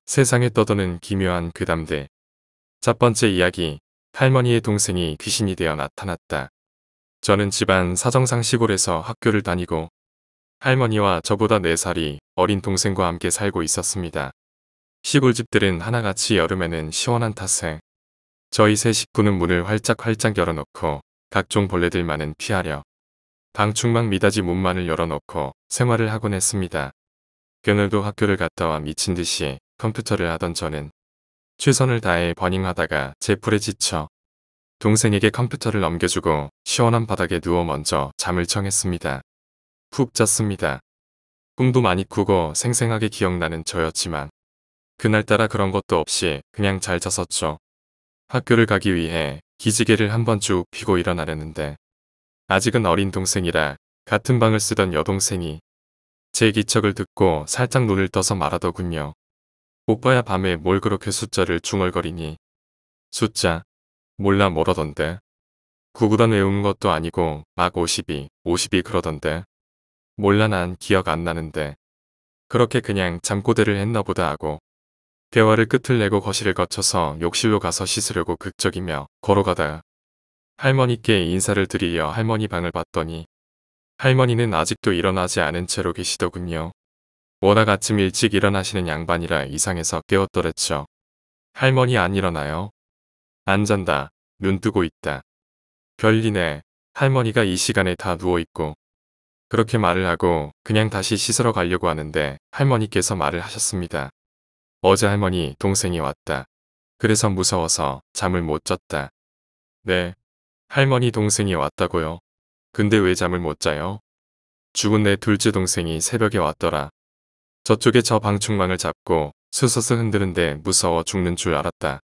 세상에 떠도는 기묘한 괴담들. 첫 번째 이야기, 할머니의 동생이 귀신이 되어 나타났다. 저는 집안 사정상 시골에서 학교를 다니고 할머니와 저보다 4살이 어린 동생과 함께 살고 있었습니다. 시골집들은 하나같이 여름에는 시원한 탓에 저희 세 식구는 문을 활짝활짝 열어놓고 각종 벌레들만은 피하려 방충망 미닫이 문만을 열어놓고 생활을 하곤 했습니다. 그날도 학교를 갔다 와 미친 듯이 컴퓨터를 하던 저는 최선을 다해 버닝하다가 제풀에 지쳐 동생에게 컴퓨터를 넘겨주고 시원한 바닥에 누워 먼저 잠을 청했습니다. 푹 잤습니다. 꿈도 많이 꾸고 생생하게 기억나는 저였지만 그날따라 그런 것도 없이 그냥 잘 잤었죠. 학교를 가기 위해 기지개를 한번 쭉 펴고 일어나려는데 아직은 어린 동생이라 같은 방을 쓰던 여동생이 제 기척을 듣고 살짝 눈을 떠서 말하더군요. 오빠야 밤에 뭘 그렇게 숫자를 중얼거리니. 숫자? 몰라 뭐라던데. 구구단 외우는 것도 아니고 막 52 그러던데. 몰라 난 기억 안 나는데. 그렇게 그냥 잠꼬대를 했나 보다 하고 대화를 끝을 내고 거실을 거쳐서 욕실로 가서 씻으려고 극적이며 걸어가다가 할머니께 인사를 드리려 할머니 방을 봤더니 할머니는 아직도 일어나지 않은 채로 계시더군요. 워낙 아침 일찍 일어나시는 양반이라 이상해서 깨웠더랬죠. 할머니 안 일어나요? 안 잔다. 눈 뜨고 있다. 별리네. 할머니가 이 시간에 다 누워있고. 그렇게 말을 하고 그냥 다시 씻으러 가려고 하는데 할머니께서 말을 하셨습니다. 어제 할머니 동생이 왔다. 그래서 무서워서 잠을 못 잤다. 네. 할머니 동생이 왔다고요? 근데 왜 잠을 못 자요? 죽은 내 둘째 동생이 새벽에 왔더라. 저쪽에 저 방충망을 잡고 스스스 흔드는데 무서워 죽는 줄 알았다.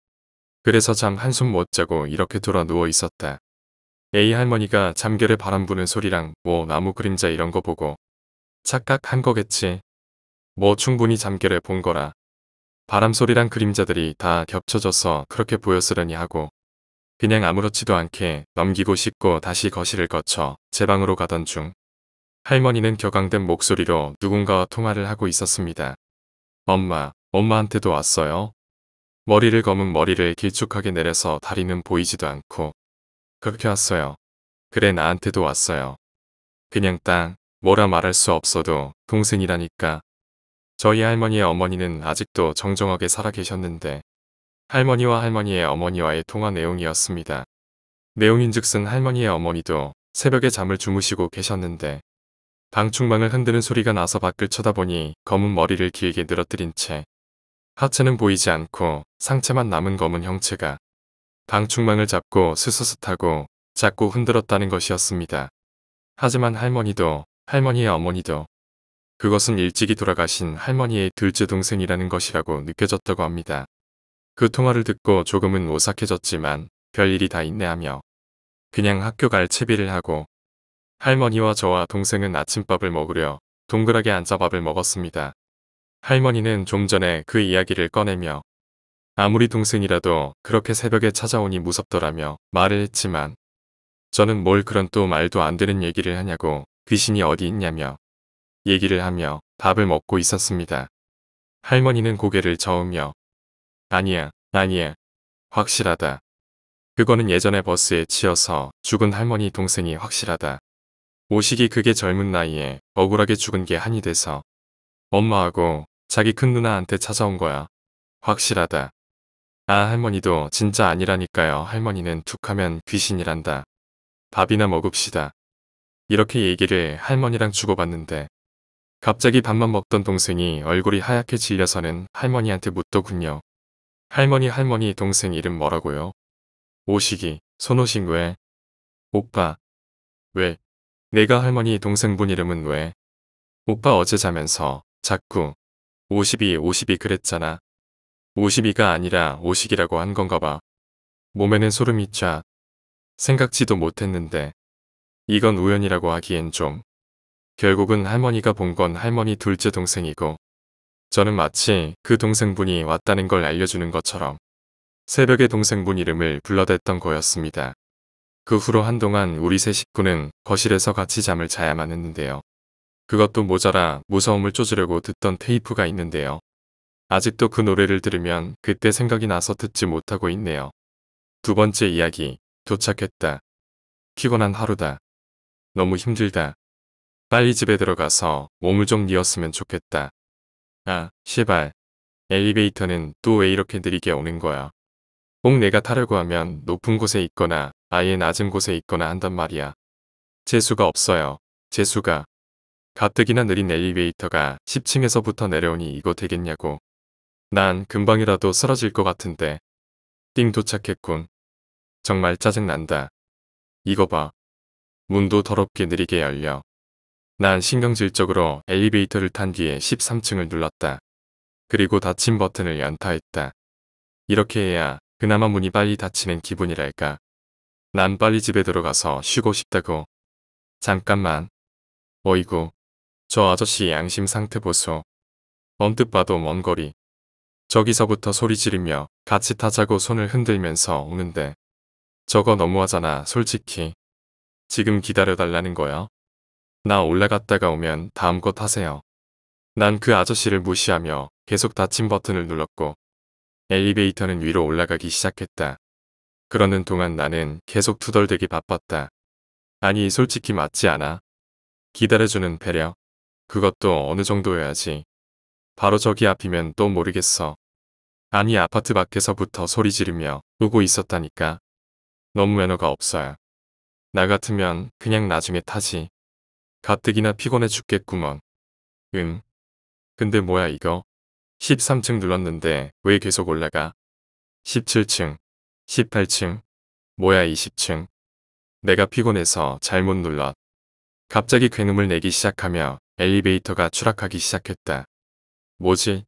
그래서 잠 한숨 못 자고 이렇게 돌아 누워 있었다. 에이 할머니가 잠결에 바람 부는 소리랑 뭐 나무 그림자 이런 거 보고 착각한 거겠지. 뭐 충분히 잠결에 본 거라. 바람 소리랑 그림자들이 다 겹쳐져서 그렇게 보였으려니 하고 그냥 아무렇지도 않게 넘기고 씻고 다시 거실을 거쳐 제 방으로 가던 중 할머니는 격앙된 목소리로 누군가와 통화를 하고 있었습니다. 엄마한테도 왔어요? 머리를 검은 머리를 길쭉하게 내려서 다리는 보이지도 않고 그렇게 왔어요. 그래 나한테도 왔어요. 그냥 딱 뭐라 말할 수 없어도 동생이라니까. 저희 할머니의 어머니는 아직도 정정하게 살아 계셨는데 할머니와 할머니의 어머니와의 통화 내용이었습니다. 내용인즉슨 할머니의 어머니도 새벽에 잠을 주무시고 계셨는데 방충망을 흔드는 소리가 나서 밖을 쳐다보니 검은 머리를 길게 늘어뜨린 채 하체는 보이지 않고 상체만 남은 검은 형체가 방충망을 잡고 스스스하고 자꾸 흔들었다는 것이었습니다. 하지만 할머니의 어머니도 그것은 일찍이 돌아가신 할머니의 둘째 동생이라는 것이라고 느껴졌다고 합니다. 그 통화를 듣고 조금은 오싹해졌지만 별일이 다 있네 하며 그냥 학교 갈 채비를 하고 할머니와 저와 동생은 아침밥을 먹으려 동그랗게 앉아 밥을 먹었습니다. 할머니는 좀 전에 그 이야기를 꺼내며 아무리 동생이라도 그렇게 새벽에 찾아오니 무섭더라며 말을 했지만 저는 뭘 그런 또 말도 안 되는 얘기를 하냐고 귀신이 어디 있냐며 얘기를 하며 밥을 먹고 있었습니다. 할머니는 고개를 저으며 아니야. 확실하다. 그거는 예전에 버스에 치여서 죽은 할머니 동생이 확실하다. 오식이 그게 젊은 나이에 억울하게 죽은 게 한이 돼서 엄마하고 자기 큰 누나한테 찾아온 거야. 확실하다. 아 할머니도 진짜 아니라니까요. 할머니는 툭하면 귀신이란다. 밥이나 먹읍시다. 이렇게 얘기를 할머니랑 주고받는데 갑자기 밥만 먹던 동생이 얼굴이 하얗게 질려서는 할머니한테 묻더군요. 할머니 동생 이름 뭐라고요? 오식이. 손오식 왜? 오빠. 왜? 내가 할머니 동생분 이름은 왜? 오빠 어제 자면서 자꾸 52 그랬잖아. 52가 아니라 오식이라고 한 건가 봐. 몸에는 소름이 쫙. 생각지도 못했는데 이건 우연이라고 하기엔 좀. 결국은 할머니가 본 건 할머니 둘째 동생이고 저는 마치 그 동생분이 왔다는 걸 알려주는 것처럼 새벽에 동생분 이름을 불러댔던 거였습니다. 그 후로 한동안 우리 세 식구는 거실에서 같이 잠을 자야만 했는데요. 그것도 모자라 무서움을 쫓으려고 듣던 테이프가 있는데요. 아직도 그 노래를 들으면 그때 생각이 나서 듣지 못하고 있네요. 두 번째 이야기. 도착했다. 피곤한 하루다. 너무 힘들다. 빨리 집에 들어가서 몸을 좀 뉘었으면 좋겠다. 아, 시발. 엘리베이터는 또 왜 이렇게 느리게 오는 거야. 꼭 내가 타려고 하면 높은 곳에 있거나 아예 낮은 곳에 있거나 한단 말이야. 재수가 없어요. 재수가. 가뜩이나 느린 엘리베이터가 10층에서부터 내려오니 이거 되겠냐고. 난 금방이라도 쓰러질 것 같은데. 띵 도착했군. 정말 짜증난다. 이거 봐. 문도 더럽게 느리게 열려. 난 신경질적으로 엘리베이터를 탄 뒤에 13층을 눌렀다. 그리고 닫힌 버튼을 연타했다. 이렇게 해야 그나마 문이 빨리 닫히는 기분이랄까. 난 빨리 집에 들어가서 쉬고 싶다고. 잠깐만. 어이구. 저 아저씨 양심 상태 보소. 언뜻 봐도 먼 거리. 저기서부터 소리 지르며 같이 타자고 손을 흔들면서 오는데. 저거 너무하잖아, 솔직히. 지금 기다려달라는 거야? 나 올라갔다가 오면 다음 거 타세요. 난 그 아저씨를 무시하며 계속 닫힌 버튼을 눌렀고 엘리베이터는 위로 올라가기 시작했다. 그러는 동안 나는 계속 투덜대기 바빴다. 아니 솔직히 맞지 않아? 기다려주는 배려? 그것도 어느 정도여야지. 바로 저기 앞이면 또 모르겠어. 아니 아파트 밖에서부터 소리 지르며 우고 있었다니까. 너무 매너가 없어요. 나 같으면 그냥 나중에 타지. 가뜩이나 피곤해 죽겠구먼. 근데 뭐야 이거? 13층 눌렀는데 왜 계속 올라가? 17층, 18층, 뭐야 20층. 내가 피곤해서 잘못 눌렀. 갑자기 굉음을 내기 시작하며 엘리베이터가 추락하기 시작했다. 뭐지?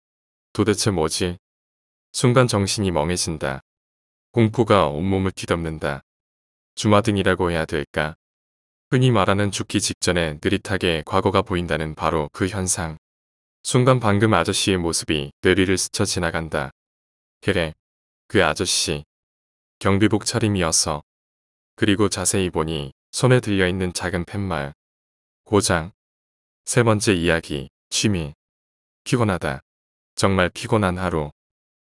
도대체 뭐지? 순간 정신이 멍해진다. 공포가 온몸을 뒤덮는다. 주마등이라고 해야 될까? 흔히 말하는 죽기 직전에 느릿하게 과거가 보인다는 바로 그 현상. 순간 방금 아저씨의 모습이 뇌리를 스쳐 지나간다. 그래, 그 아저씨. 경비복 차림이어서. 그리고 자세히 보니 손에 들려있는 작은 팻말. 고장. 세 번째 이야기, 취미. 피곤하다. 정말 피곤한 하루.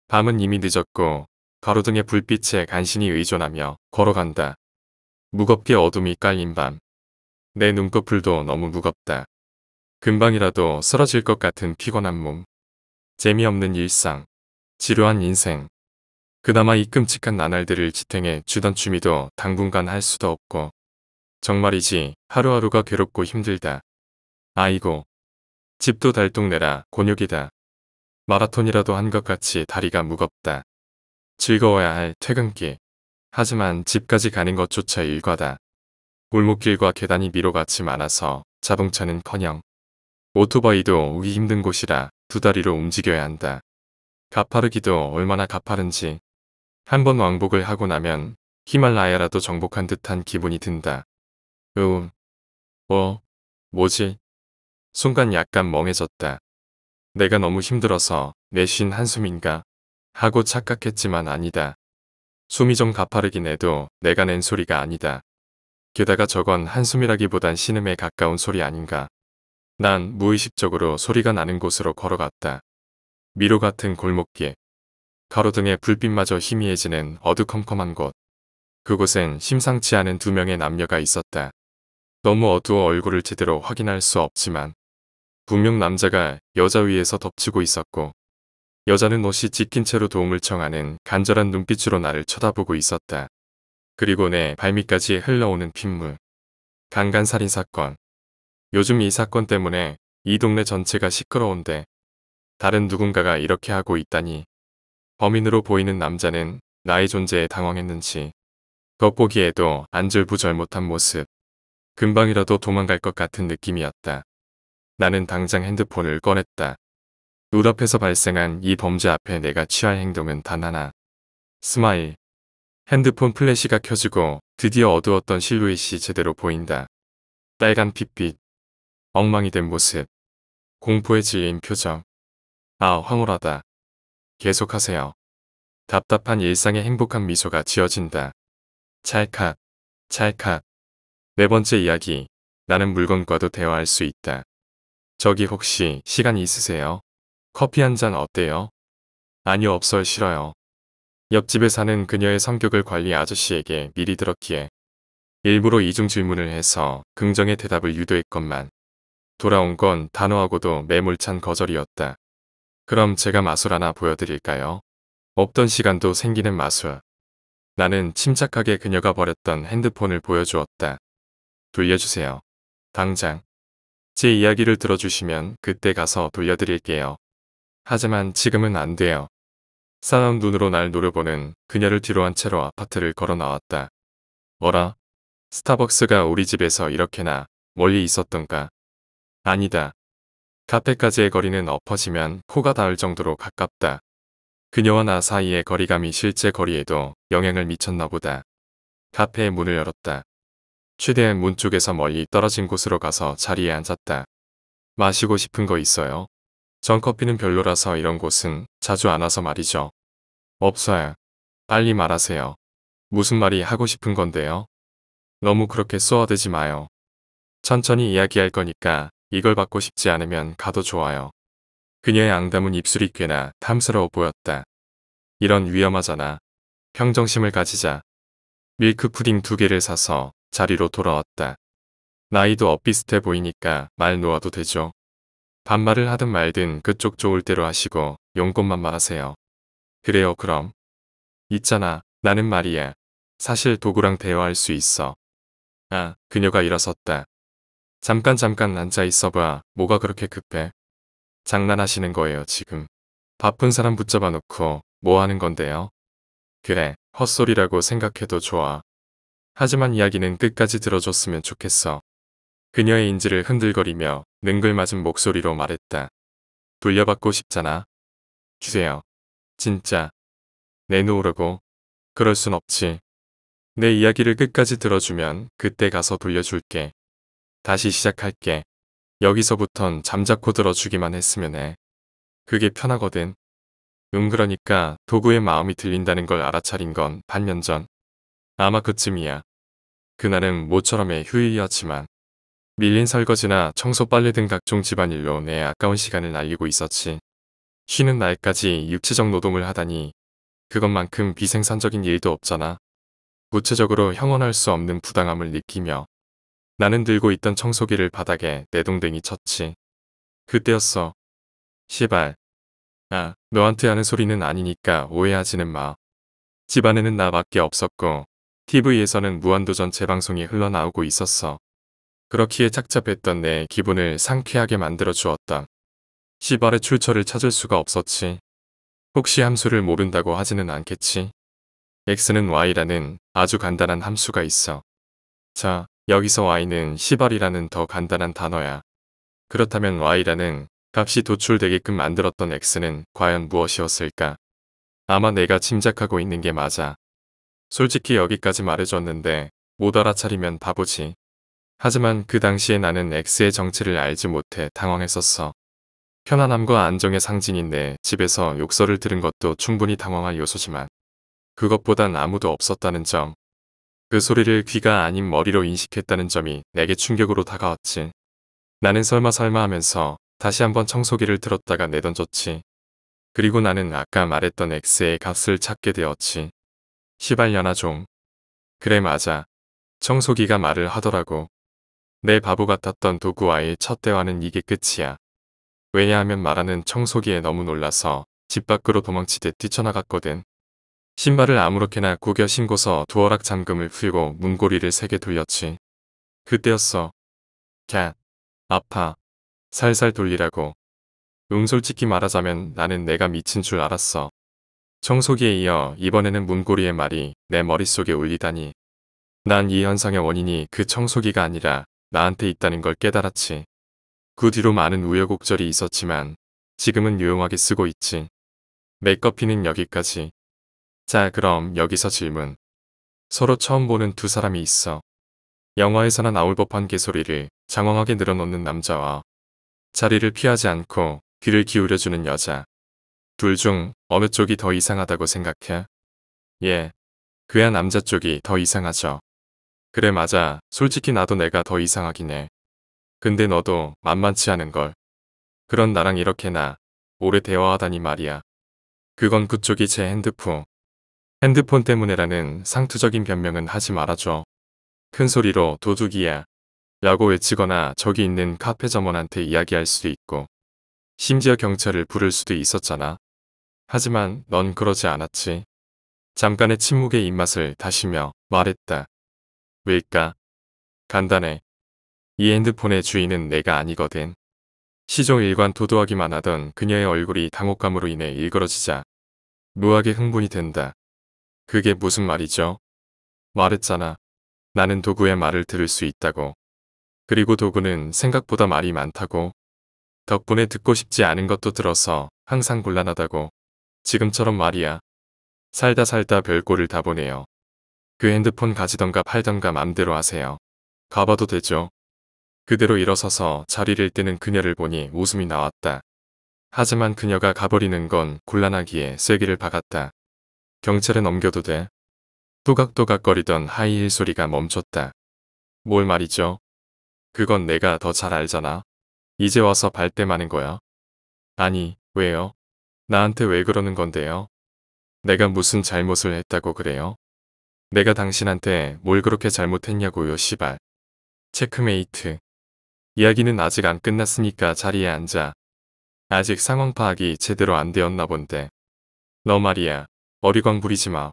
밤은 이미 늦었고 가로등의 불빛에 간신히 의존하며 걸어간다. 무겁게 어둠이 깔린 밤. 내 눈꺼풀도 너무 무겁다. 금방이라도 쓰러질 것 같은 피곤한 몸. 재미없는 일상. 지루한 인생. 그나마 이 끔찍한 나날들을 지탱해 주던 취미도 당분간 할 수도 없고. 정말이지 하루하루가 괴롭고 힘들다. 아이고. 집도 달동네라 곤욕이다. 마라톤이라도 한 것 같이 다리가 무겁다. 즐거워야 할 퇴근길. 하지만 집까지 가는 것조차 일과다. 골목길과 계단이 미로같이 많아서 자동차는커녕 오토바이도 오기 힘든 곳이라 두 다리로 움직여야 한다. 가파르기도 얼마나 가파른지. 한 번 왕복을 하고 나면 히말라야라도 정복한 듯한 기분이 든다. 뭐지? 순간 약간 멍해졌다. 내가 너무 힘들어서 내쉰 한숨인가? 하고 착각했지만 아니다. 숨이 좀 가파르긴 해도 내가 낸 소리가 아니다. 게다가 저건 한숨이라기보단 신음에 가까운 소리 아닌가. 난 무의식적으로 소리가 나는 곳으로 걸어갔다. 미로 같은 골목길. 가로등의 불빛마저 희미해지는 어두컴컴한 곳. 그곳엔 심상치 않은 두 명의 남녀가 있었다. 너무 어두워 얼굴을 제대로 확인할 수 없지만 분명 남자가 여자 위에서 덮치고 있었고 여자는 옷이 찢긴 채로 도움을 청하는 간절한 눈빛으로 나를 쳐다보고 있었다. 그리고 내 발밑까지 흘러오는 핏물. 강간살인사건. 요즘 이 사건 때문에 이 동네 전체가 시끄러운데 다른 누군가가 이렇게 하고 있다니. 범인으로 보이는 남자는 나의 존재에 당황했는지 겉보기에도 안절부절 못한 모습. 금방이라도 도망갈 것 같은 느낌이었다. 나는 당장 핸드폰을 꺼냈다. 눈앞에서 발생한 이 범죄 앞에 내가 취할 행동은 단 하나. 스마일. 핸드폰 플래시가 켜지고 드디어 어두웠던 실루엣이 제대로 보인다. 빨간 핏빛. 엉망이 된 모습. 공포에 질린 표정. 아, 황홀하다. 계속하세요. 답답한 일상에 행복한 미소가 지어진다. 찰칵. 찰칵. 네 번째 이야기. 나는 물건과도 대화할 수 있다. 저기 혹시 시간 있으세요? 커피 한 잔 어때요? 아니요, 없어요. 싫어요. 옆집에 사는 그녀의 성격을 관리 아저씨에게 미리 들었기에 일부러 이중 질문을 해서 긍정의 대답을 유도했건만 돌아온 건 단호하고도 매몰찬 거절이었다. 그럼 제가 마술 하나 보여드릴까요? 없던 시간도 생기는 마술. 나는 침착하게 그녀가 버렸던 핸드폰을 보여주었다. 돌려주세요. 당장. 제 이야기를 들어주시면 그때 가서 돌려드릴게요. 하지만 지금은 안 돼요. 싸나운 눈으로 날 노려보는 그녀를 뒤로 한 채로 아파트를 걸어 나왔다. 뭐라? 스타벅스가 우리 집에서 이렇게나 멀리 있었던가? 아니다. 카페까지의 거리는 엎어지면 코가 닿을 정도로 가깝다. 그녀와 나 사이의 거리감이 실제 거리에도 영향을 미쳤나 보다. 카페의 문을 열었다. 최대한 문 쪽에서 멀리 떨어진 곳으로 가서 자리에 앉았다. 마시고 싶은 거 있어요? 전 커피는 별로라서 이런 곳은 자주 안 와서 말이죠. 없어요. 빨리 말하세요. 무슨 말이 하고 싶은 건데요? 너무 그렇게 쏘아대지 마요. 천천히 이야기할 거니까 이걸 받고 싶지 않으면 가도 좋아요. 그녀의 앙담은 입술이 꽤나 탐스러워 보였다. 이런 위험하잖아. 평정심을 가지자. 밀크 푸딩 2개를 사서 자리로 돌아왔다. 나이도 엇비슷해 보이니까 말 놓아도 되죠. 반말을 하든 말든 그쪽 좋을 대로 하시고 용건만 말하세요. 그래요 그럼. 있잖아. 나는 말이야. 사실 도구랑 대화할 수 있어. 아, 그녀가 일어섰다. 잠깐 앉아 있어봐. 뭐가 그렇게 급해? 장난하시는 거예요 지금. 바쁜 사람 붙잡아 놓고 뭐 하는 건데요? 그래, 헛소리라고 생각해도 좋아. 하지만 이야기는 끝까지 들어줬으면 좋겠어. 그녀의 인지를 흔들거리며 능글맞은 목소리로 말했다. 돌려받고 싶잖아. 주세요. 진짜. 내놓으라고. 그럴 순 없지. 내 이야기를 끝까지 들어주면 그때 가서 돌려줄게. 다시 시작할게. 여기서부턴 잠자코 들어주기만 했으면 해. 그게 편하거든. 그러니까 도구의 마음이 들린다는 걸 알아차린 건 반년 전. 아마 그쯤이야. 그날은 모처럼의 휴일이었지만 밀린 설거지나 청소 빨래 등 각종 집안일로 내 아까운 시간을 날리고 있었지. 쉬는 날까지 육체적 노동을 하다니 그것만큼 비생산적인 일도 없잖아. 구체적으로 형언할 수 없는 부당함을 느끼며 나는 들고 있던 청소기를 바닥에 내동댕이 쳤지. 그때였어. 시발. 아, 너한테 하는 소리는 아니니까 오해하지는 마. 집안에는 나밖에 없었고 TV에서는 무한도전 재방송이 흘러나오고 있었어. 그렇기에 착잡했던 내 기분을 상쾌하게 만들어 주었다. 시발의 출처를 찾을 수가 없었지. 혹시 함수를 모른다고 하지는 않겠지. x는 y라는 아주 간단한 함수가 있어. 자, 여기서 y는 시발이라는 더 간단한 단어야. 그렇다면 y라는 값이 도출되게끔 만들었던 x는 과연 무엇이었을까? 아마 내가 짐작하고 있는 게 맞아. 솔직히 여기까지 말해줬는데 못 알아차리면 바보지. 하지만 그 당시에 나는 x의 정체를 알지 못해 당황했었어. 편안함과 안정의 상징인 내 집에서 욕설을 들은 것도 충분히 당황할 요소지만 그것보단 아무도 없었다는 점. 그 소리를 귀가 아닌 머리로 인식했다는 점이 내게 충격으로 다가왔지. 나는 설마 하면서 다시 한번 청소기를 틀었다가 내던졌지. 그리고 나는 아까 말했던 x의 값을 찾게 되었지. 시발년아 좀. 그래 맞아. 청소기가 말을 하더라고. 내 바보 같았던 도구와의 첫 대화는 이게 끝이야. 왜냐하면 말하는 청소기에 너무 놀라서 집 밖으로 도망치듯 뛰쳐나갔거든. 신발을 아무렇게나 구겨 신고서 두어락 잠금을 풀고 문고리를 3개 돌렸지. 그때였어. 캬. 아파. 살살 돌리라고. 솔직히 말하자면 나는 내가 미친 줄 알았어. 청소기에 이어 이번에는 문고리의 말이 내 머릿속에 울리다니. 난 이 현상의 원인이 그 청소기가 아니라 나한테 있다는 걸 깨달았지. 그 뒤로 많은 우여곡절이 있었지만 지금은 유용하게 쓰고 있지. 맥커피는 여기까지. 자, 그럼 여기서 질문. 서로 처음 보는 두 사람이 있어. 영화에서나 나올 법한 개소리를 장황하게 늘어놓는 남자와 자리를 피하지 않고 귀를 기울여주는 여자. 둘 중 어느 쪽이 더 이상하다고 생각해? 예. 그야 남자 쪽이 더 이상하죠. 그래 맞아. 솔직히 나도 내가 더 이상하긴 해. 근데 너도 만만치 않은걸. 그런 나랑 이렇게나 오래 대화하다니 말이야. 그건 그쪽이 제 핸드폰 때문에라는 상투적인 변명은 하지 말아줘. 큰 소리로 도둑이야 라고 외치거나 저기 있는 카페 점원한테 이야기할 수도 있고 심지어 경찰을 부를 수도 있었잖아. 하지만 넌 그러지 않았지. 잠깐의 침묵의 입맛을 다시며 말했다. 왜일까? 간단해. 이 핸드폰의 주인은 내가 아니거든. 시종 일관 도도하기만 하던 그녀의 얼굴이 당혹감으로 인해 일그러지자 묘하게 흥분이 된다. 그게 무슨 말이죠? 말했잖아. 나는 도구의 말을 들을 수 있다고. 그리고 도구는 생각보다 말이 많다고. 덕분에 듣고 싶지 않은 것도 들어서 항상 곤란하다고. 지금처럼 말이야. 살다 살다 별꼴을 다 보네요. 그 핸드폰 가지던가 팔던가 맘대로 하세요. 가봐도 되죠. 그대로 일어서서 자리를 뜨는 그녀를 보니 웃음이 나왔다. 하지만 그녀가 가버리는 건 곤란하기에 쐐기를 박았다. 경찰에 넘겨도 돼. 또각또각거리던 하이힐 소리가 멈췄다. 뭘 말이죠? 그건 내가 더 잘 알잖아. 이제 와서 발뺌하는 거야. 아니, 왜요? 나한테 왜 그러는 건데요? 내가 무슨 잘못을 했다고 그래요? 내가 당신한테 뭘 그렇게 잘못했냐고요, 시발. 체크메이트. 이야기는 아직 안 끝났으니까 자리에 앉아. 아직 상황 파악이 제대로 안 되었나 본데. 너 말이야. 어리광 부리지 마.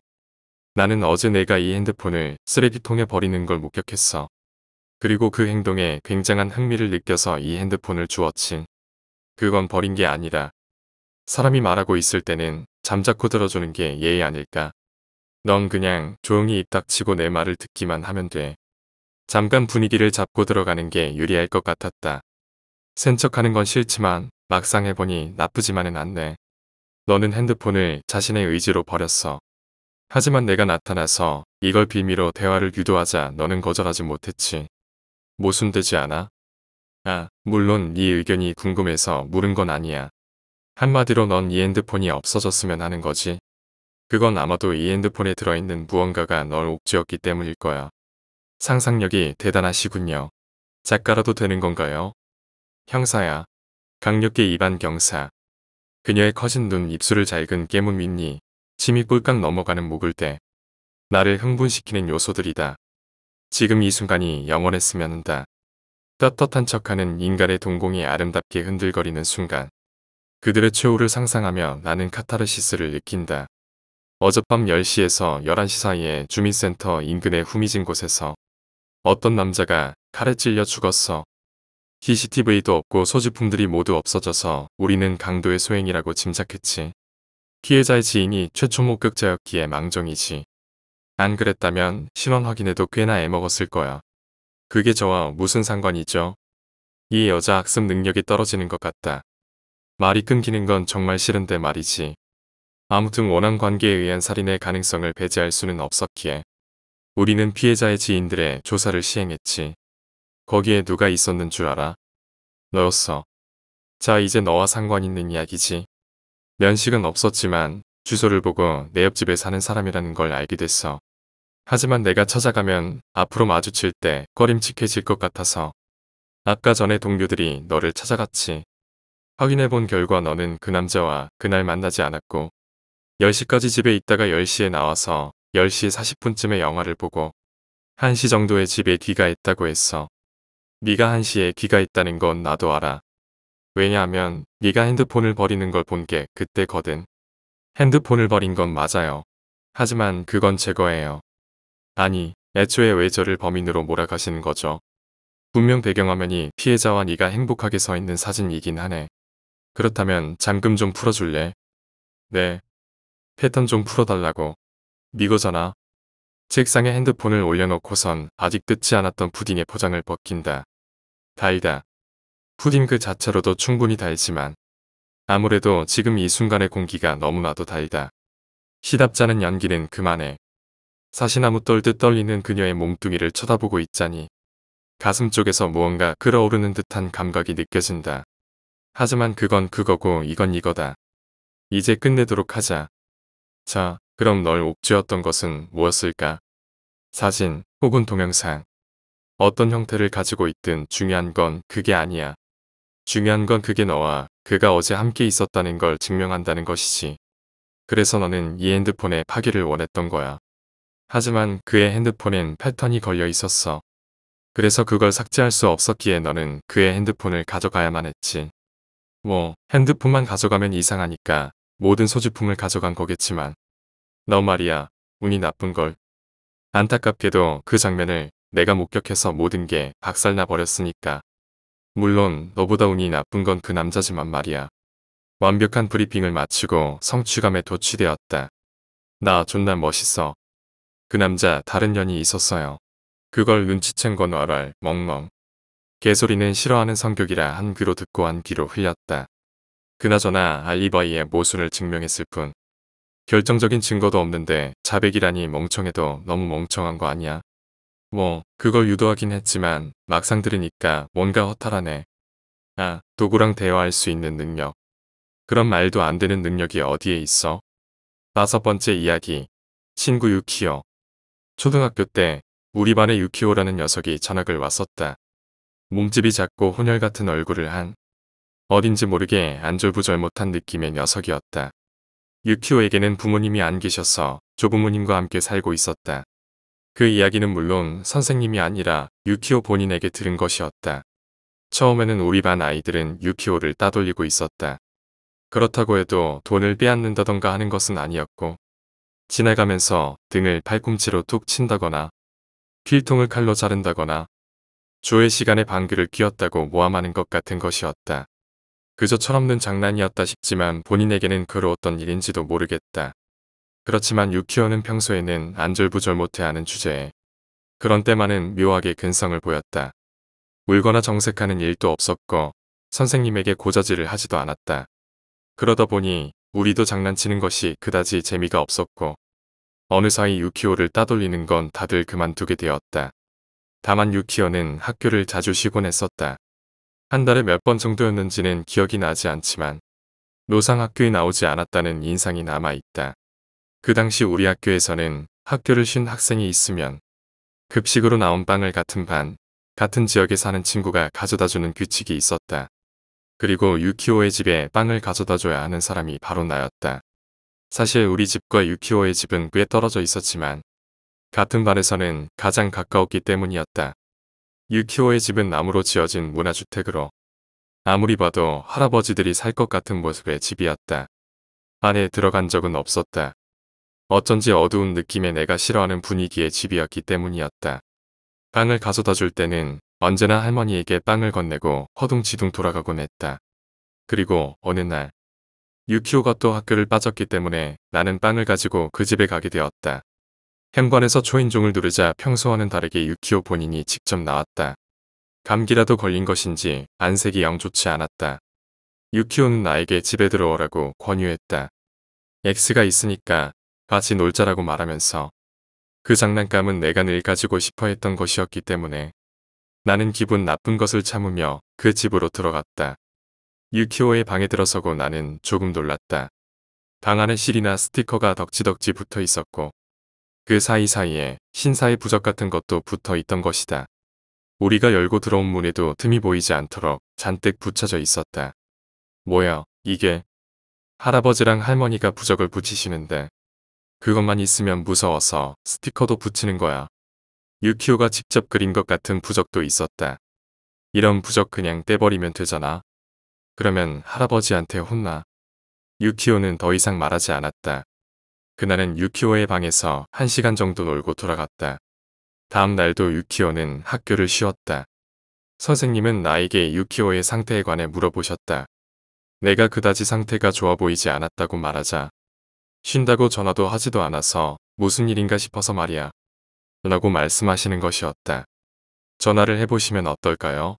나는 어제 내가 이 핸드폰을 쓰레기통에 버리는 걸 목격했어. 그리고 그 행동에 굉장한 흥미를 느껴서 이 핸드폰을 주웠지. 그건 버린 게 아니라 사람이 말하고 있을 때는 잠자코 들어주는 게 예의 아닐까. 넌 그냥 조용히 입 닥치고 내 말을 듣기만 하면 돼. 잠깐 분위기를 잡고 들어가는 게 유리할 것 같았다. 센 척하는 건 싫지만 막상 해보니 나쁘지만은 않네. 너는 핸드폰을 자신의 의지로 버렸어. 하지만 내가 나타나서 이걸 빌미로 대화를 유도하자 너는 거절하지 못했지. 모순되지 않아? 아, 물론 네 의견이 궁금해서 물은 건 아니야. 한마디로 넌 이 핸드폰이 없어졌으면 하는 거지. 그건 아마도 이 핸드폰에 들어있는 무언가가 널 옥죄었기 때문일 거야. 상상력이 대단하시군요. 작가라도 되는 건가요? 형사야. 강력계 입안 경사. 그녀의 커진 눈 입술을 잘근 깨문 윗니. 침이 꿀깍 넘어가는 목을 대. 나를 흥분시키는 요소들이다. 지금 이 순간이 영원했으면 한다. 떳떳한 척하는 인간의 동공이 아름답게 흔들거리는 순간. 그들의 최후를 상상하며 나는 카타르시스를 느낀다. 어젯밤 10시에서 11시 사이에 주민센터 인근의 후미진 곳에서 어떤 남자가 칼에 찔려 죽었어. CCTV도 없고 소지품들이 모두 없어져서 우리는 강도의 소행이라고 짐작했지. 피해자의 지인이 최초 목격자였기에 망정이지. 안 그랬다면 신원 확인에도 꽤나 애먹었을 거야. 그게 저와 무슨 상관이죠? 이 여자 학습 능력이 떨어지는 것 같다. 말이 끊기는 건 정말 싫은데 말이지. 아무튼 원한 관계에 의한 살인의 가능성을 배제할 수는 없었기에 우리는 피해자의 지인들의 조사를 시행했지. 거기에 누가 있었는 줄 알아? 너였어. 자, 이제 너와 상관 있는 이야기지. 면식은 없었지만 주소를 보고 내 옆집에 사는 사람이라는 걸 알게 됐어. 하지만 내가 찾아가면 앞으로 마주칠 때 꺼림칙해질 것 같아서 아까 전에 동료들이 너를 찾아갔지. 확인해본 결과 너는 그 남자와 그날 만나지 않았고 10시까지 집에 있다가 10시에 나와서 10시 40분쯤에 영화를 보고 1시 정도에 집에 귀가했다고 했어. 네가 1시에 귀가했다는 건 나도 알아. 왜냐하면 네가 핸드폰을 버리는 걸 본 게 그때거든. 핸드폰을 버린 건 맞아요. 하지만 그건 제거예요. 아니, 애초에 왜 저를 범인으로 몰아가시는 거죠? 분명 배경화면이 피해자와 네가 행복하게 서 있는 사진이긴 하네. 그렇다면 잠금 좀 풀어줄래? 네. 패턴 좀 풀어달라고. 미거잖아. 책상에 핸드폰을 올려놓고선 아직 뜯지 않았던 푸딩의 포장을 벗긴다. 달다. 푸딩 그 자체로도 충분히 달지만 아무래도 지금 이 순간의 공기가 너무나도 달다. 시답잖은 연기는 그만해. 사시나무 떨듯 떨리는 그녀의 몸뚱이를 쳐다보고 있자니 가슴 쪽에서 무언가 끓어오르는 듯한 감각이 느껴진다. 하지만 그건 그거고 이건 이거다. 이제 끝내도록 하자. 자, 그럼 널 옥죄었던 것은 무엇일까? 사진 혹은 동영상. 어떤 형태를 가지고 있든 중요한 건 그게 아니야. 중요한 건 그게 너와 그가 어제 함께 있었다는 걸 증명한다는 것이지. 그래서 너는 이 핸드폰에 파기를 원했던 거야. 하지만 그의 핸드폰엔 패턴이 걸려 있었어. 그래서 그걸 삭제할 수 없었기에 너는 그의 핸드폰을 가져가야만 했지. 뭐, 핸드폰만 가져가면 이상하니까 모든 소지품을 가져간 거겠지만 너 말이야, 운이 나쁜 걸. 안타깝게도 그 장면을 내가 목격해서 모든 게 박살나 버렸으니까. 물론 너보다 운이 나쁜 건 그 남자지만 말이야. 완벽한 브리핑을 마치고 성취감에 도취되었다. 나 존나 멋있어. 그 남자 다른 년이 있었어요. 그걸 눈치챈 건 얼얼 멍멍. 개소리는 싫어하는 성격이라 한 귀로 듣고 한 귀로 흘렸다. 그나저나 알리바이의 모순을 증명했을 뿐. 결정적인 증거도 없는데 자백이라니 멍청해도 너무 멍청한 거 아니야? 뭐 그걸 유도하긴 했지만 막상 들으니까 뭔가 허탈하네. 아, 도구랑 대화할 수 있는 능력. 그런 말도 안 되는 능력이 어디에 있어? 5번째 이야기. 친구 유키오. 초등학교 때 우리 반에 유키오라는 녀석이 전학을 왔었다. 몸집이 작고 혼혈 같은 얼굴을 한 어딘지 모르게 안절부절 못한 느낌의 녀석이었다. 유키오에게는 부모님이 안 계셔서 조부모님과 함께 살고 있었다. 그 이야기는 물론 선생님이 아니라 유키오 본인에게 들은 것이었다. 처음에는 우리 반 아이들은 유키오를 따돌리고 있었다. 그렇다고 해도 돈을 빼앗는다던가 하는 것은 아니었고 지나가면서 등을 팔꿈치로 툭 친다거나 필통을 칼로 자른다거나 조회 시간에 방귀를 뀌었다고 모함하는 것 같은 것이었다. 그저 철없는 장난이었다 싶지만 본인에게는 그 어떤 일인지도 모르겠다. 그렇지만 유키오는 평소에는 안절부절 못해하는 주제에 그런 때만은 묘하게 근성을 보였다. 울거나 정색하는 일도 없었고 선생님에게 고자질을 하지도 않았다. 그러다 보니 우리도 장난치는 것이 그다지 재미가 없었고 어느 사이 유키오를 따돌리는 건 다들 그만두게 되었다. 다만 유키오는 학교를 자주 쉬곤 했었다. 한 달에 몇 번 정도였는지는 기억이 나지 않지만 노상 학교에 나오지 않았다는 인상이 남아있다. 그 당시 우리 학교에서는 학교를 쉰 학생이 있으면 급식으로 나온 빵을 같은 반, 같은 지역에 사는 친구가 가져다주는 규칙이 있었다. 그리고 유키오의 집에 빵을 가져다줘야 하는 사람이 바로 나였다. 사실 우리 집과 유키오의 집은 꽤 떨어져 있었지만 같은 반에서는 가장 가까웠기 때문이었다. 유키오의 집은 나무로 지어진 문화주택으로 아무리 봐도 할아버지들이 살 것 같은 모습의 집이었다. 안에 들어간 적은 없었다. 어쩐지 어두운 느낌의 내가 싫어하는 분위기의 집이었기 때문이었다. 빵을 가져다 줄 때는 언제나 할머니에게 빵을 건네고 허둥지둥 돌아가곤 했다. 그리고 어느 날 유키오가 또 학교를 빠졌기 때문에 나는 빵을 가지고 그 집에 가게 되었다. 현관에서 초인종을 누르자 평소와는 다르게 유키오 본인이 직접 나왔다. 감기라도 걸린 것인지 안색이 영 좋지 않았다. 유키오는 나에게 집에 들어오라고 권유했다. X가 있으니까 같이 놀자라고 말하면서 그 장난감은 내가 늘 가지고 싶어 했던 것이었기 때문에 나는 기분 나쁜 것을 참으며 그 집으로 들어갔다. 유키오의 방에 들어서고 나는 조금 놀랐다. 방 안에 실이나 스티커가 덕지덕지 붙어 있었고 그 사이사이에 신사의 부적 같은 것도 붙어 있던 것이다. 우리가 열고 들어온 문에도 틈이 보이지 않도록 잔뜩 붙여져 있었다. 뭐야, 이게? 할아버지랑 할머니가 부적을 붙이시는데 그것만 있으면 무서워서 스티커도 붙이는 거야. 유키오가 직접 그린 것 같은 부적도 있었다. 이런 부적 그냥 떼버리면 되잖아. 그러면 할아버지한테 혼나. 유키오는 더 이상 말하지 않았다. 그날은 유키오의 방에서 1시간 정도 놀고 돌아갔다. 다음 날도 유키오는 학교를 쉬었다. 선생님은 나에게 유키오의 상태에 관해 물어보셨다. 내가 그다지 상태가 좋아 보이지 않았다고 말하자 쉰다고 전화도 하지도 않아서 무슨 일인가 싶어서 말이야. 라고 말씀하시는 것이었다. 전화를 해보시면 어떨까요?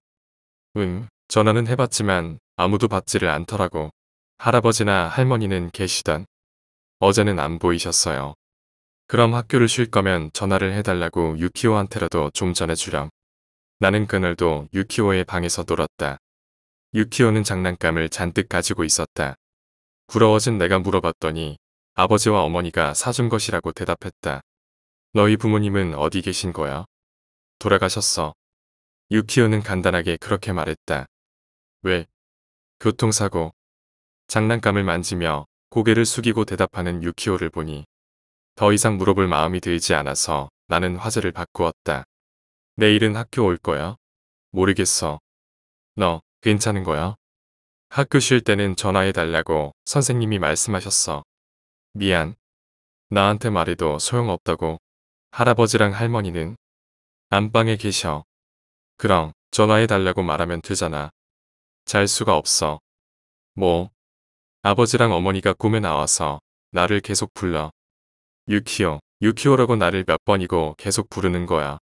전화는 해봤지만 아무도 받지를 않더라고. 할아버지나 할머니는 계시던. 어제는 안 보이셨어요. 그럼 학교를 쉴 거면 전화를 해달라고 유키오한테라도 좀 전해주렴. 나는 그날도 유키오의 방에서 놀았다. 유키오는 장난감을 잔뜩 가지고 있었다. 부러워진 내가 물어봤더니 아버지와 어머니가 사준 것이라고 대답했다. 너희 부모님은 어디 계신 거야? 돌아가셨어. 유키오는 간단하게 그렇게 말했다. 왜? 교통사고. 장난감을 만지며 고개를 숙이고 대답하는 유키오를 보니 더 이상 물어볼 마음이 들지 않아서 나는 화제를 바꾸었다. 내일은 학교 올 거야? 모르겠어. 너 괜찮은 거야? 학교 쉴 때는 전화해달라고 선생님이 말씀하셨어. 미안. 나한테 말해도 소용없다고. 할아버지랑 할머니는 안방에 계셔. 그럼 전화해달라고 말하면 되잖아. 잘 수가 없어. 뭐? 아버지랑 어머니가 꿈에 나와서 나를 계속 불러. 유키오, 유키오라고 나를 몇 번이고 계속 부르는 거야.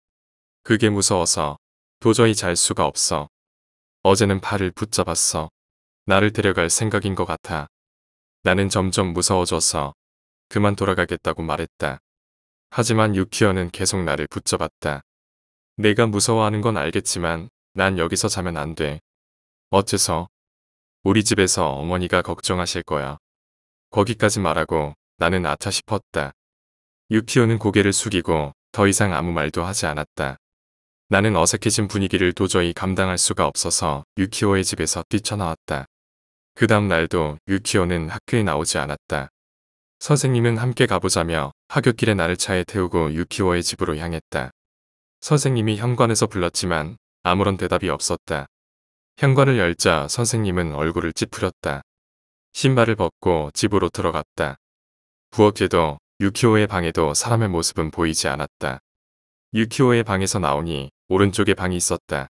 그게 무서워서 도저히 잘 수가 없어. 어제는 팔을 붙잡았어. 나를 데려갈 생각인 것 같아. 나는 점점 무서워져서 그만 돌아가겠다고 말했다. 하지만 유키오는 계속 나를 붙잡았다. 내가 무서워하는 건 알겠지만 난 여기서 자면 안 돼. 어째서? 우리 집에서 어머니가 걱정하실 거야. 거기까지 말하고 나는 아차 싶었다. 유키오는 고개를 숙이고 더 이상 아무 말도 하지 않았다. 나는 어색해진 분위기를 도저히 감당할 수가 없어서 유키오의 집에서 뛰쳐나왔다. 그 다음 날도 유키오는 학교에 나오지 않았다. 선생님은 함께 가보자며 하굣길에 나를 차에 태우고 유키오의 집으로 향했다. 선생님이 현관에서 불렀지만 아무런 대답이 없었다. 현관을 열자 선생님은 얼굴을 찌푸렸다. 신발을 벗고 집으로 들어갔다. 부엌에도 유키오의 방에도 사람의 모습은 보이지 않았다. 유키오의 방에서 나오니 오른쪽에 방이 있었다.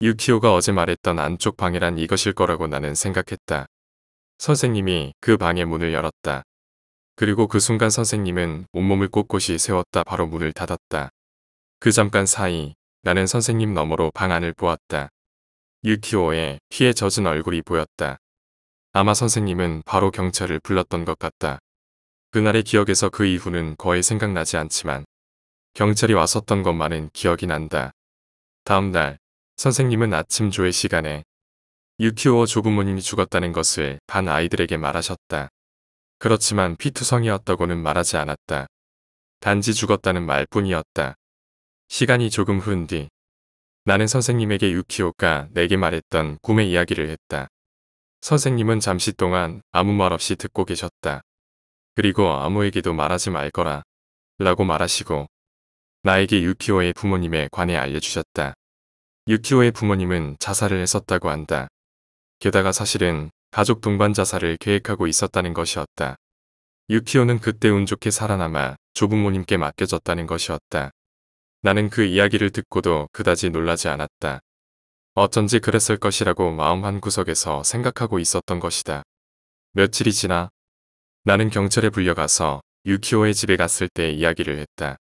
유키오가 어제 말했던 안쪽 방이란 이것일 거라고 나는 생각했다. 선생님이 그 방의 문을 열었다. 그리고 그 순간 선생님은 온몸을 꼿꼿이 세웠다 바로 문을 닫았다. 그 잠깐 사이 나는 선생님 너머로 방 안을 보았다. 유키오의 피에 젖은 얼굴이 보였다. 아마 선생님은 바로 경찰을 불렀던 것 같다. 그날의 기억에서 그 이후는 거의 생각나지 않지만 경찰이 왔었던 것만은 기억이 난다. 다음 날 선생님은 아침 조회 시간에 유키오 조부모님이 죽었다는 것을 반 아이들에게 말하셨다. 그렇지만 피투성이었다고는 말하지 않았다. 단지 죽었다는 말뿐이었다. 시간이 조금 흐른 뒤 나는 선생님에게 유키오가 내게 말했던 꿈의 이야기를 했다. 선생님은 잠시 동안 아무 말 없이 듣고 계셨다. 그리고 아무에게도 말하지 말거라 라고 말하시고 나에게 유키오의 부모님에 관해 알려주셨다. 유키오의 부모님은 자살을 했었다고 한다. 게다가 사실은 가족 동반 자살을 계획하고 있었다는 것이었다. 유키오는 그때 운 좋게 살아남아 조부모님께 맡겨졌다는 것이었다. 나는 그 이야기를 듣고도 그다지 놀라지 않았다. 어쩐지 그랬을 것이라고 마음 한구석에서 생각하고 있었던 것이다. 며칠이 지나 나는 경찰에 불려가서 유키오의 집에 갔을 때 이야기를 했다.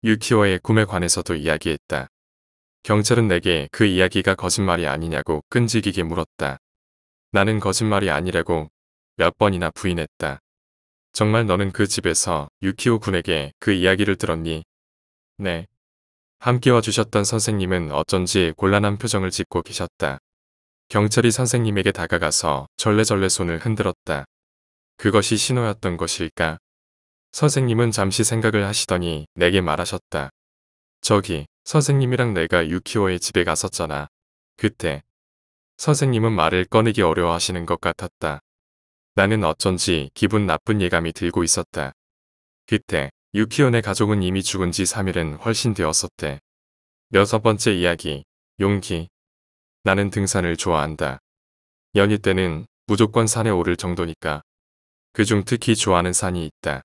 유키오의 꿈에 관해서도 이야기했다. 경찰은 내게 그 이야기가 거짓말이 아니냐고 끈질기게 물었다. 나는 거짓말이 아니라고 몇 번이나 부인했다. 정말 너는 그 집에서 유키오 군에게 그 이야기를 들었니? 네. 함께 와주셨던 선생님은 어쩐지 곤란한 표정을 짓고 계셨다. 경찰이 선생님에게 다가가서 절레절레 손을 흔들었다. 그것이 신호였던 것일까? 선생님은 잠시 생각을 하시더니 내게 말하셨다. 저기, 선생님이랑 내가 유키오의 집에 갔었잖아. 그때. 선생님은 말을 꺼내기 어려워하시는 것 같았다. 나는 어쩐지 기분 나쁜 예감이 들고 있었다. 그때 유키오네 가족은 이미 죽은 지 3일은 훨씬 되었었대. 6번째 이야기, 용기. 나는 등산을 좋아한다. 연휴 때는 무조건 산에 오를 정도니까. 그중 특히 좋아하는 산이 있다.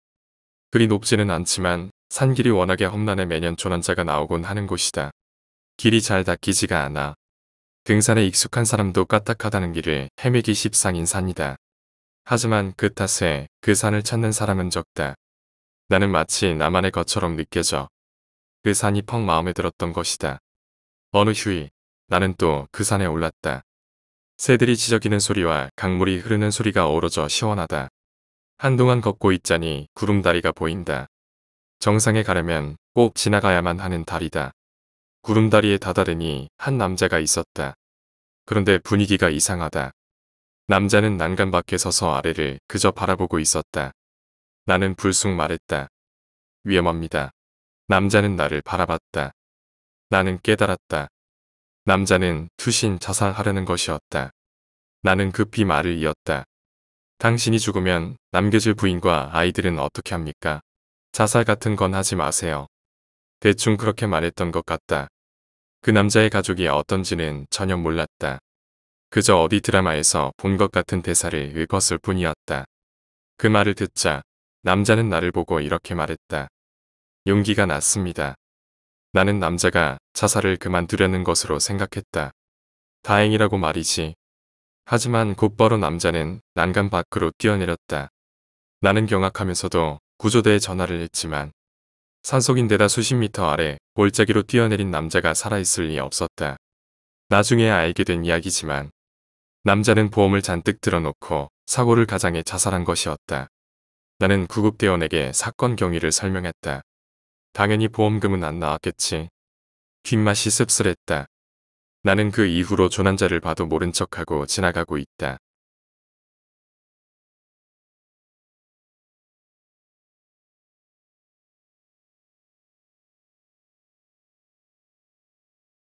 그리 높지는 않지만 산길이 워낙에 험난해 매년 조난자가 나오곤 하는 곳이다. 길이 잘 닦이지가 않아. 등산에 익숙한 사람도 까딱하다는 길을 헤매기 십상인 산이다. 하지만 그 탓에 그 산을 찾는 사람은 적다. 나는 마치 나만의 것처럼 느껴져. 그 산이 퍽 마음에 들었던 것이다. 어느 휴일, 나는 또 그 산에 올랐다. 새들이 지저귀는 소리와 강물이 흐르는 소리가 어우러져 시원하다. 한동안 걷고 있자니 구름다리가 보인다. 정상에 가려면 꼭 지나가야만 하는 다리다. 구름다리에 다다르니 한 남자가 있었다. 그런데 분위기가 이상하다. 남자는 난간 밖에 서서 아래를 그저 바라보고 있었다. 나는 불쑥 말했다. 위험합니다. 남자는 나를 바라봤다. 나는 깨달았다. 남자는 투신 자살하려는 것이었다. 나는 급히 말을 이었다. 당신이 죽으면 남겨질 부인과 아이들은 어떻게 합니까? 자살 같은 건 하지 마세요. 대충 그렇게 말했던 것 같다. 그 남자의 가족이 어떤지는 전혀 몰랐다. 그저 어디 드라마에서 본 것 같은 대사를 읊었을 뿐이었다. 그 말을 듣자 남자는 나를 보고 이렇게 말했다. 용기가 났습니다. 나는 남자가 자살을 그만두려는 것으로 생각했다. 다행이라고 말이지. 하지만 곧바로 남자는 난간 밖으로 뛰어내렸다. 나는 경악하면서도 구조대에 전화를 했지만 산속인데다 수십 미터 아래 골짜기로 뛰어내린 남자가 살아있을 리 없었다. 나중에 알게 된 이야기지만 남자는 보험을 잔뜩 들어놓고 사고를 가장해 자살한 것이었다. 나는 구급대원에게 사건 경위를 설명했다. 당연히 보험금은 안 나왔겠지. 뒷맛이 씁쓸했다. 나는 그 이후로 조난자를 봐도 모른 척하고 지나가고 있다.